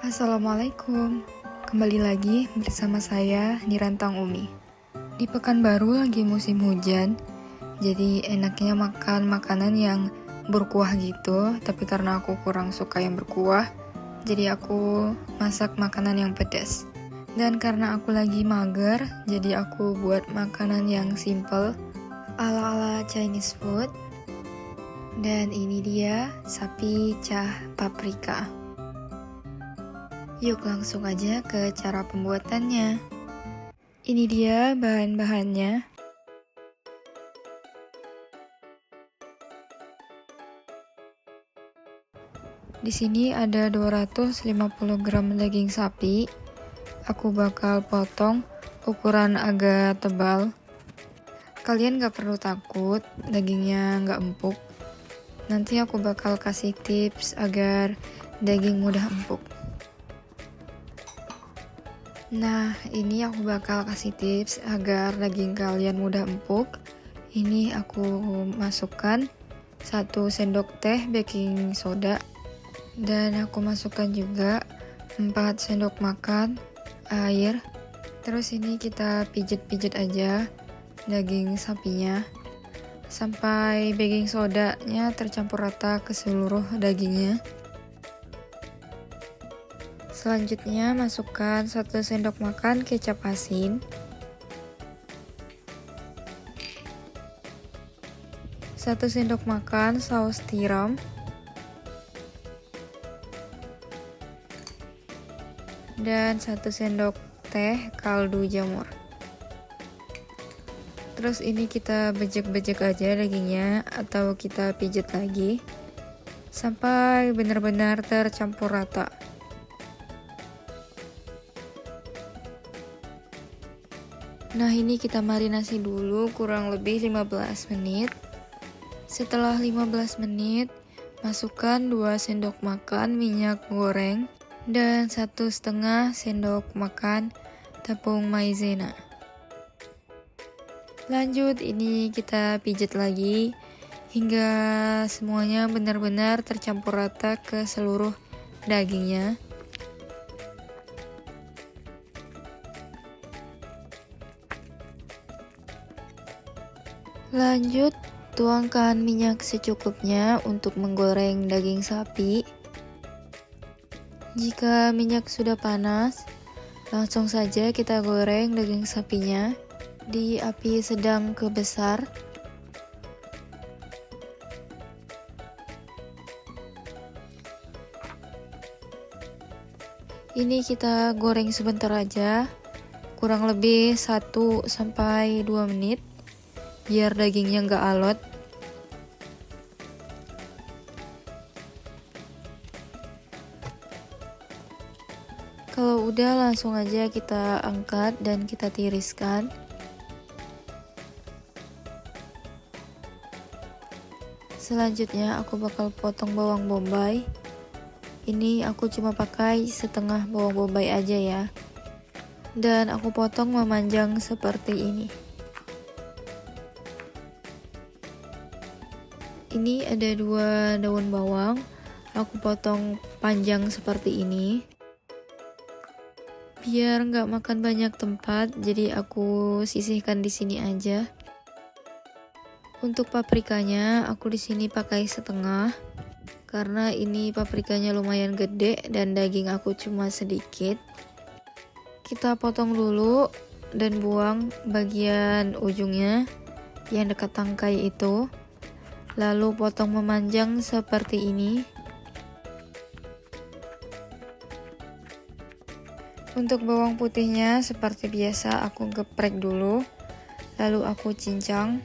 Assalamualaikum, kembali lagi bersama saya Nirantang Umi. Di Pekanbaru lagi musim hujan, jadi enaknya makan makanan yang berkuah gitu. Tapi karena aku kurang suka yang berkuah, jadi aku masak makanan yang pedas. Dan karena aku lagi mager, jadi aku buat makanan yang simple ala-ala Chinese food. Dan ini dia sapi cah paprika. Yuk langsung aja ke cara pembuatannya. Ini dia bahan-bahannya. Di sini ada 250 gram daging sapi. Aku bakal potong ukuran agak tebal. Kalian gak perlu takut dagingnya gak empuk. Nanti aku bakal kasih tips agar daging mudah empuk. Nah, ini aku bakal kasih tips agar daging kalian mudah empuk. Ini aku masukkan 1 sendok teh baking soda. Dan aku masukkan juga 4 sendok makan air. Terus ini kita pijit-pijit aja daging sapinya sampai baking sodanya tercampur rata ke seluruh dagingnya. Selanjutnya masukkan 1 sendok makan kecap asin, 1 sendok makan saus tiram, dan 1 sendok teh kaldu jamur. Terus ini kita bejek-bejek aja dagingnya atau kita pijit lagi sampai benar-benar tercampur rata. Nah, ini kita marinasi dulu kurang lebih 15 menit. Setelah 15 menit, masukkan 2 sendok makan minyak goreng dan 1,5 sendok makan tepung maizena. Lanjut, ini kita pijit lagi hingga semuanya benar-benar tercampur rata ke seluruh dagingnya. Lanjut, tuangkan minyak secukupnya untuk menggoreng daging sapi. Jika minyak sudah panas, langsung saja kita goreng daging sapinya di api sedang ke besar. Ini kita goreng sebentar aja, kurang lebih 1-2 menit. Biar dagingnya nggak alot. Kalau udah, langsung aja kita angkat dan kita tiriskan. Selanjutnya aku bakal potong bawang bombay. Ini aku cuma pakai setengah bawang bombay aja ya. Dan aku potong memanjang seperti ini. Ini ada 2 daun bawang, aku potong panjang seperti ini. Biar nggak makan banyak tempat, jadi aku sisihkan di sini aja. Untuk paprikanya, aku di sini pakai setengah, karena ini paprikanya lumayan gede dan daging aku cuma sedikit. Kita potong dulu dan buang bagian ujungnya yang dekat tangkai itu. Lalu potong memanjang seperti ini. Untuk bawang putihnya seperti biasa aku geprek dulu, lalu aku cincang.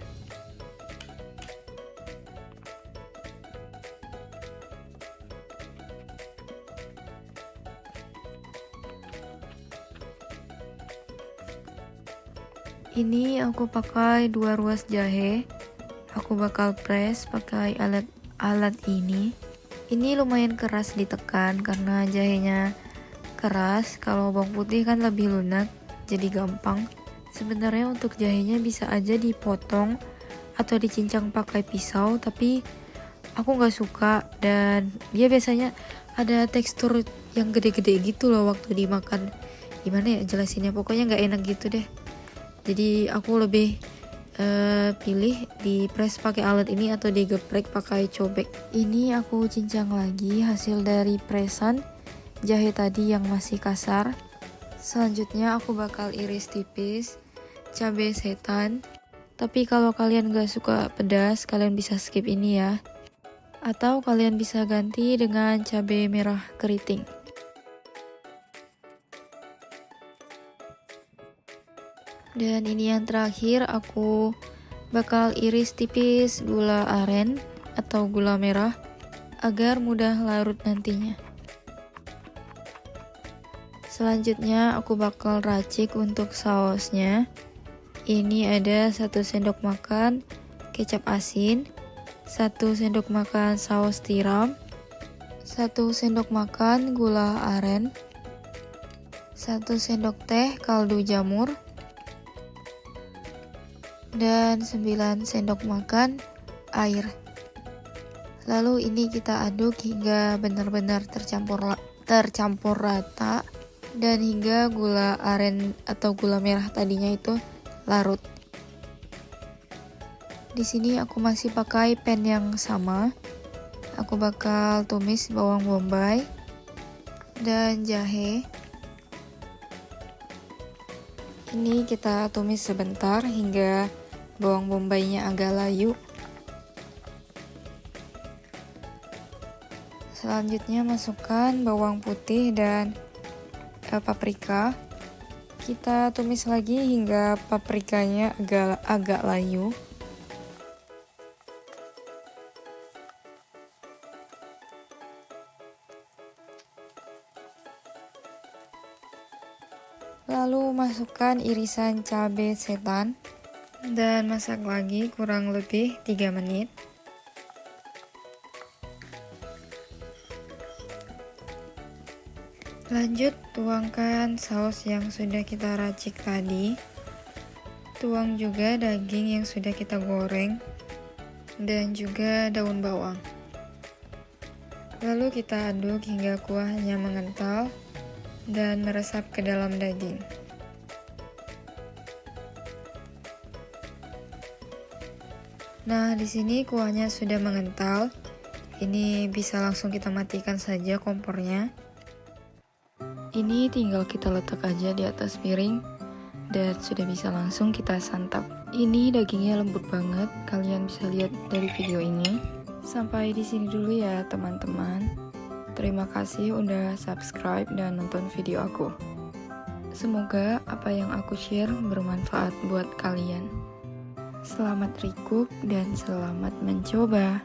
Ini aku pakai 2 ruas jahe. Aku bakal press pakai alat ini. Ini lumayan keras ditekan karena jahenya keras. Kalau bawang putih kan lebih lunak, jadi gampang. Sebenarnya untuk jahenya bisa aja dipotong atau dicincang pakai pisau, tapi aku nggak suka, dan dia biasanya ada tekstur yang gede-gede gitu loh waktu dimakan. Gimana ya jelasinnya, pokoknya nggak enak gitu deh. Jadi aku lebih pilih di press pakai alat ini atau digeprek pakai cobek. Ini aku cincang lagi hasil dari presan jahe tadi yang masih kasar. Selanjutnya aku bakal iris tipis cabai setan. Tapi kalau kalian gak suka pedas, kalian bisa skip ini ya. Atau kalian bisa ganti dengan cabai merah keriting. Dan ini yang terakhir, aku bakal iris tipis gula aren atau gula merah agar mudah larut nantinya. Selanjutnya aku bakal racik untuk sausnya. Ini ada 1 sendok makan kecap asin, 1 sendok makan saus tiram, 1 sendok makan gula aren, 1 sendok teh kaldu jamur, dan 9 sendok makan air. Lalu ini kita aduk hingga benar-benar tercampur rata dan hingga gula aren atau gula merah tadinya itu larut. Di sini aku masih pakai pan yang sama. Aku bakal tumis bawang bombay dan jahe. Ini kita tumis sebentar hingga bawang bombaynya agak layu. Selanjutnya masukkan bawang putih dan paprika. Kita tumis lagi hingga paprikanya agak layu. Lalu masukkan irisan cabai setan dan masak lagi kurang lebih 3 menit. Lanjut tuangkan saus yang sudah kita racik tadi. Tuang juga daging yang sudah kita goreng dan juga daun bawang. Lalu kita aduk hingga kuahnya mengental dan meresap ke dalam daging. Nah, di sini kuahnya sudah mengental. Ini bisa langsung kita matikan saja kompornya. Ini tinggal kita letak aja di atas piring dan sudah bisa langsung kita santap. Ini dagingnya lembut banget, kalian bisa lihat dari video ini. Sampai di sini dulu ya teman-teman. Terima kasih udah subscribe dan nonton video aku. Semoga apa yang aku share bermanfaat buat kalian. Selamat recook dan selamat mencoba.